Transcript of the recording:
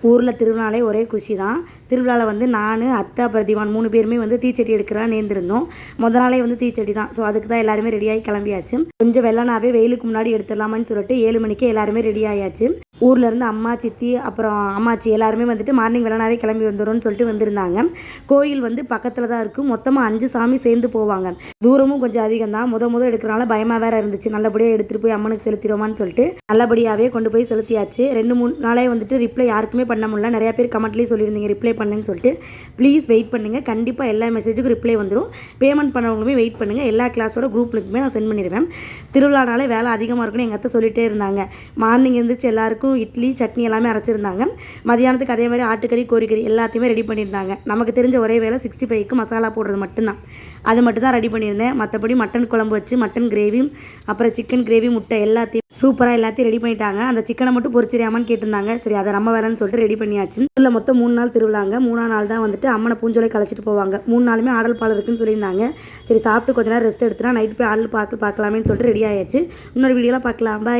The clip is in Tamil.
ஊரில் திருவிழாலே ஒரே குஷி தான். திருவிழாவில் வந்து நான், அத்தை, அப்புறம் திவான் 3 பேருமே வந்து தீச்சட்டி எடுக்கலாம் நேர்ந்திருந்தோம். முதல் நாளே வந்து தீச்சட்டி தான். ஸோ அதுக்கு தான் எல்லாருமே ரெடியாகி கிளம்பியாச்சு. கொஞ்சம் வெள்ளனாவே வெயிலுக்கு முன்னாடி எடுத்துடலாமான்னு சொல்லிட்டு 7 மணிக்கே எல்லாருமே ரெடி ஆயாச்சு. ஊர்லேருந்து அம்மா, சித்தி, அப்புறம் அம்மாச்சி எல்லாருமே வந்துட்டு மார்னிங் வெள்ளனாவே கிளம்பி வந்துடும்னு சொல்லிட்டு வந்திருந்தாங்க. கோயில் வந்து பக்கத்தில் தான் இருக்கும். மொத்தமாக 5 சாமி சேர்ந்து போவாங்க. தூரமும் கொஞ்சம் அதிகம் தான். முத எடுக்கிறனால பயமாக வேற இருந்துச்சு. நல்லபடியாக எடுத்துகிட்டு போய் அம்மனுக்கு செலுத்திடுவோமான்னு சொல்லிட்டு நல்லபடியாகவே கொண்டு போய் செலுத்தியாச்சு. 2-3 நாளே வந்துட்டு ரிப்ளை யாருக்குமே பண்ண முடியல. நிறையா பேர் கமெண்ட்லேயே சொல்லியிருந்தீங்க ரிப்ளை பண்ணுன்னு சொல்லிட்டு. ப்ளீஸ் வெயிட் பண்ணுங்கள். கண்டிப்பாக எல்லா மெசேஜுக்கும் ரிப்ளை வந்துடும். பேமெண்ட் பண்ணவங்களுமே வெயிட் பண்ணுங்கள். எல்லா கிளாஸோட குரூப் லிங்க்குமே நான் சென்ட் பண்ணிடுவேன். திருவிழானாலே வேலை அதிகமாக இருக்குன்னு எங்கள் அத்தை சொல்லிகிட்டே இருந்தாங்க. மார்னிங் எழுந்திரிச்சு எல்லாருக்கும் இட்லி, சட்னி எல்லாமே அரைச்சிருந்தாங்க. மதியானத்துக்கு அதே மாதிரி ஆட்டுக்கறி, கோழிக்கறி எல்லாத்தையுமே ரெடி பண்ணியிருந்தாங்க. நமக்கு தெரிஞ்ச ஒரே வேலை 65க்கு மசாலா போடுறது மட்டும்தான். அது மட்டும் தான் ரெடி பண்ணியிருந்தேன். மற்றபடி மட்டன் குழம்பு வச்சு மட்டன் கிரேவி, அப்புறம் சிக்கன் கிரேவி, முட்டை எல்லாத்தையும் சூப்பராக எல்லாத்தையும் ரெடி பண்ணிட்டாங்க. அந்த சிக்கனை மட்டும் பொரிச்சிரியாமான்னு கேட்டிருந்தாங்க. சரி, அதை நம்ம வேலைன்னு சொல்லிட்டு ரெடி பண்ணியாச்சு. இல்லை, மொத்தம் 3 நாள் திருவிழாங்க. 3ஆம் நாள் தான் வந்துட்டு அம்மனை பூஞ்சோலை கழிச்சிட்டு போவாங்க. 3 நாளுமே ஆடல் பால் இருக்குன்னு சொல்லியிருந்தாங்க. சரி, சாப்பிட்டு கொஞ்ச நேரம் ரெஸ்ட் எடுத்துனா நைட்டு போய் ஆடல் பார்க்கலாமேன்னு சொல்லிட்டு ரெடி ஆயாச்சு. இன்னொரு வீடியோலாம் பார்க்கலாம். பாய்.